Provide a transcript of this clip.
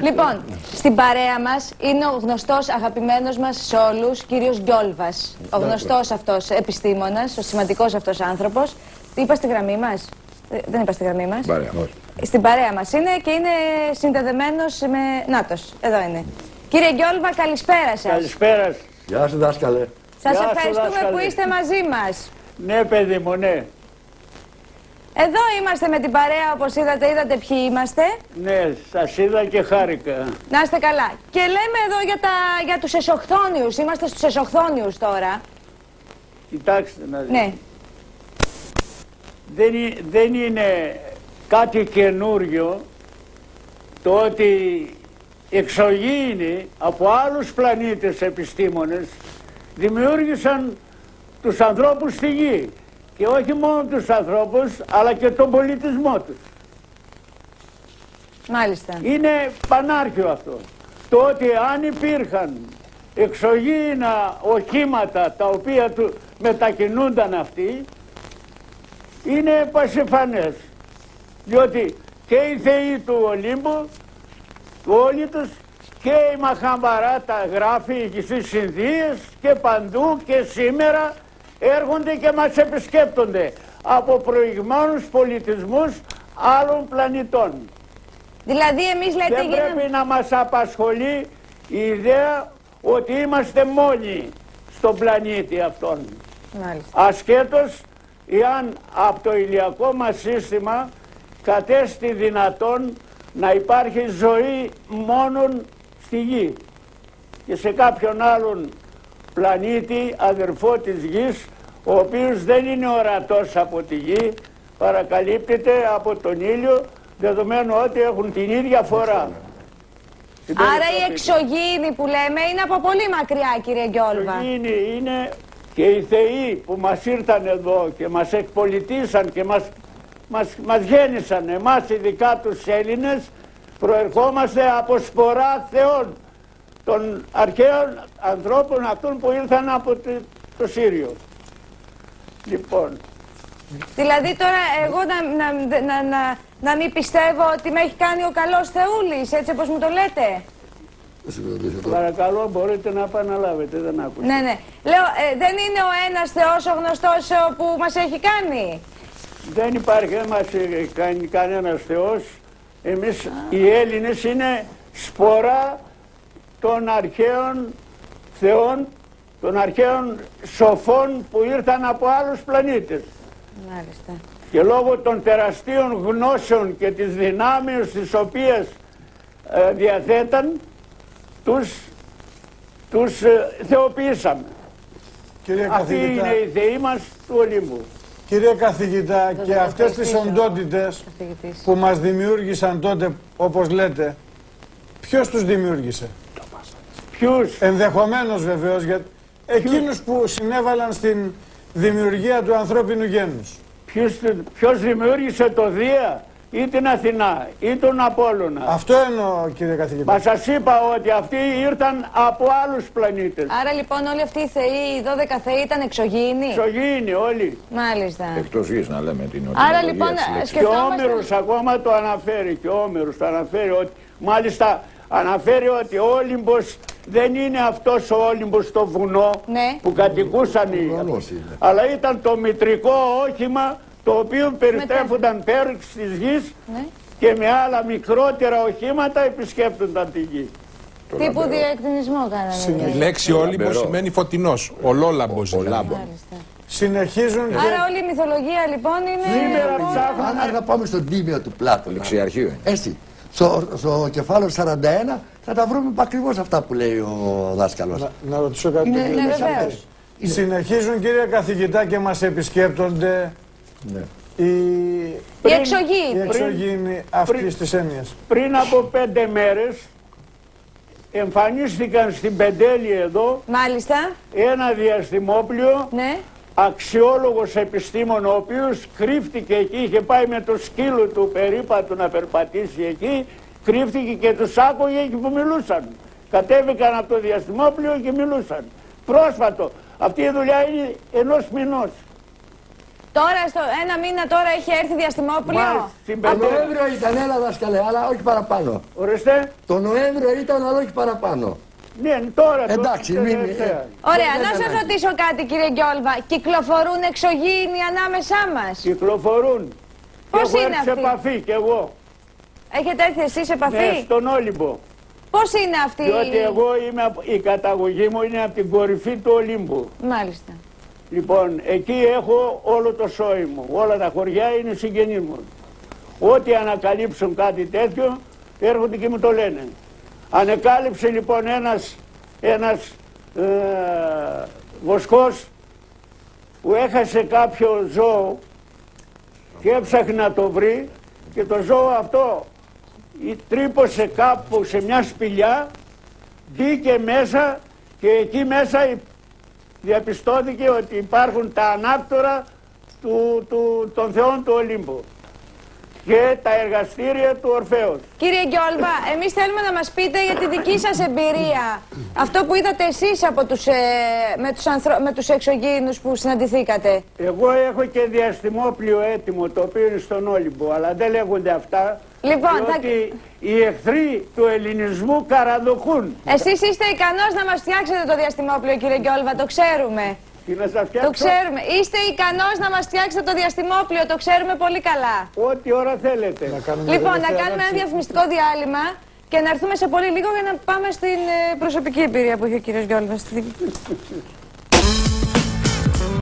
Λοιπόν, στην παρέα μας είναι ο γνωστός αγαπημένος μας σε όλους, κύριος Γκιόλβας. Ο γνωστός αυτός επιστήμονας, ο σημαντικός αυτός άνθρωπος. Είπα στη γραμμή μας. Δεν είπα στη γραμμή μας. Στην παρέα μας είναι και είναι συνδεδεμένος με... Νάτος, εδώ είναι. Κύριε Γκιόλβα, καλησπέρα σας. Καλησπέρα. Γεια σου, δάσκαλε. Σας ευχαριστούμε που είστε μαζί μας. Ναι, παιδί μου, ναι. Εδώ είμαστε με την παρέα, όπως είδατε ποιοι είμαστε. Ναι, σας είδα και χάρηκα. Να είστε καλά. Και λέμε εδώ για τους εσοχθόνιους. Είμαστε στους εσοχθόνιους τώρα. Κοιτάξτε να δείτε. Ναι. Δεν είναι κάτι καινούριο το ότι εξωγήινοι από άλλους πλανήτες επιστήμονες δημιούργησαν τους ανθρώπους στη γη. Και όχι μόνο τους ανθρώπους, αλλά και τον πολιτισμό τους. Μάλιστα. Είναι πανάρχιο αυτό. Το ότι αν υπήρχαν εξωγήινα οχήματα τα οποία μετακινούνταν αυτοί, είναι πασιφανές. Διότι και οι θεοί του Ολύμπου, όλοι τους, και η Μαχαμπαράτα γράφει στις Ινδίες και παντού και σήμερα έρχονται και μας επισκέπτονται από προηγμένους πολιτισμούς άλλων πλανητών. Δηλαδή εμείς λέτε δεν πρέπει να μας απασχολεί η ιδέα ότι είμαστε μόνοι στον πλανήτη αυτόν. Μάλιστα. Ασχέτως εάν από το ηλιακό μας σύστημα κατέστη δυνατόν να υπάρχει ζωή μόνον στη γη και σε κάποιον άλλον πλανήτη αδερφό της γης, ο οποίος δεν είναι ορατός από τη γη, παρακαλύπτεται από τον ήλιο, δεδομένου ότι έχουν την ίδια φορά. Άρα οι εξωγήινοι που λέμε είναι από πολύ μακριά, κύριε Γκιόλβα. Οι εξωγήινοι είναι και οι θεοί που μας ήρθαν εδώ και μας εκπολιτήσαν και μας γέννησαν, εμάς ειδικά τους Έλληνες, προερχόμαστε από σπορά θεών, των αρχαίων ανθρώπων αυτών που ήρθαν από το Σύριο. Λοιπόν. Δηλαδή τώρα εγώ να μην πιστεύω ότι με έχει κάνει ο καλός Θεούλης, έτσι όπως μου το λέτε. Παρακαλώ, μπορείτε να επαναλάβετε, δεν άκουσα. Ναι, ναι. Λέω, δεν είναι ο ένας Θεός ο γνωστός που μας έχει κάνει. Δεν υπάρχει, δεν μας έχει κάνει κανένας Θεός. Εμείς οι Έλληνες είναι σπορά των αρχαίων θεών, των αρχαίων σοφών που ήρθαν από άλλους πλανήτες. Μάλιστα. Και λόγω των τεραστίων γνώσεων και της δυνάμεως τις οποίες διαθέταν, τους θεοποιήσαμε. Αυτοί είναι οι θεοί μας του Ολύμπου. Κύριε καθηγητά, και αυτές τις οντότητες που μας δημιούργησαν τότε, όπως λέτε, ποιος τους δημιούργησε? Ποιους? Ενδεχομένως βεβαίως, για εκείνους που συνέβαλαν στην δημιουργία του ανθρώπινου γένους. Ποιος δημιούργησε το Δία ή την Αθηνά ή τον Απόλλωνα? Αυτό εννοώ, κύριε καθηγητά. Μα σας είπα ότι αυτοί ήρθαν από άλλους πλανήτες. Άρα λοιπόν όλοι αυτοί οι θεοί, οι 12 θεοί ήταν εξωγήινοι. Εξωγήινοι όλοι. Μάλιστα. Εκτός γης να λέμε την Άρα λοιπόν και ο Όμηρος ακόμα το αναφέρει. Και ο Όμηρος το αναφέρει ότι, μάλιστα αναφέρει ότι ο Όλυμπος δεν είναι αυτός ο Όλυμπος στο βουνό, ναι, που κατοικούσαν οι, αλλά ήταν το μητρικό όχημα το οποίο περιστρέφονταν πέρυξ της γης, ναι, και με άλλα μικρότερα οχήματα επισκέπτονταν τη γη. Τύπου διεκτηνισμό κάνανε. Η λέξη Όλυμπος σημαίνει φωτεινός, ολόλαμπος. Συνεχίζουν. Άρα όλη η μυθολογία λοιπόν είναι... Σήμερα ψάχνουμε... Αν θα πάμε στον τίμιο του Πλάτου, λεξιαρχείο. Έτσι, στο κεφάλαιο 41 θα τα βρούμε ακριβώς αυτά που λέει ο δάσκαλος. Να ρωτήσω κάτι. Συνεχίζουν, κύριε καθηγητά, και μας επισκέπτονται οι εξωγήινοι αυτής της έννοιας. Πριν από 5 μέρες εμφανίστηκαν στην Πεντέλη εδώ, μάλιστα, ένα διαστημόπλιο, ναι, αξιόλογος επιστήμον, ο οποίος κρύφτηκε εκεί, είχε πάει με το σκύλο του περίπατο να περπατήσει εκεί, κρύφτηκε και τους άκουγε εκεί που μιλούσαν. Κατέβηκαν από το διαστημόπλιο και μιλούσαν. Πρόσφατο. Αυτή η δουλειά είναι 1 μηνός. Τώρα, στο ένα μήνα τώρα έχει έρθει διαστημόπλαιο. Το Νοέμβριο ήταν, έλα δάσκαλε, αλλά όχι παραπάνω. Ορίστε. Το Νοέμβριο ήταν, αλλά όχι παραπάνω. Ναι, τώρα. Εντάξει, μην. Ωραία, να σας ρωτήσω κάτι, κύριε Γκιόλβα. Κυκλοφορούν εξωγήινοι ανάμεσά μας? Κυκλοφορούν. Πώς έχω είναι έρθει σε αυτοί? επαφή κι εγώ. Έχετε έρθει εσείς σε επαφή? Ναι, στον Όλυμπο. Πώς είναι αυτή? Διότι εγώ η καταγωγή μου είναι από την κορυφή του Ολύμπου. Μάλιστα. Λοιπόν, εκεί έχω όλο το σόι μου. Όλα τα χωριά είναι συγγενείς μου. Ό,τι ανακαλύψουν κάτι τέτοιο, έρχονται και μου το λένε. Ανεκάλυψε λοιπόν ένας βοσκός που έχασε κάποιο ζώο και έψαχνε να το βρει, και το ζώο αυτό τρύπωσε κάπου σε μια σπηλιά, μπήκε μέσα και εκεί μέσα διαπιστώθηκε ότι υπάρχουν τα ανάκτορα των θεών του Ολύμπου και τα εργαστήρια του Ορφέως. Κύριε Γκιόλβα, εμείς θέλουμε να μας πείτε για τη δική σας εμπειρία. Αυτό που είδατε εσείς από με τους εξωγήινους που συναντηθήκατε. Εγώ έχω και διαστημόπλιο έτοιμο, το οποίο είναι στον Όλυμπο, αλλά δεν λέγονται αυτά. Λοιπόν, διότι οι εχθροί του ελληνισμού καραδοκούν. Εσείς είστε ικανός να μας φτιάξετε το διαστημόπλιο, κύριε Γκιόλβα, το ξέρουμε. Τι να σας φτιάξω? Το ξέρουμε. Είστε ικανός να μας φτιάξετε το διαστημόπλιο, το ξέρουμε πολύ καλά. Ό,τι ώρα θέλετε. Λοιπόν, να κάνουμε ένα διαφημιστικό διάλειμμα και να έρθουμε σε πολύ λίγο για να πάμε στην προσωπική εμπειρία που έχει ο κύριος Γκιόλβας.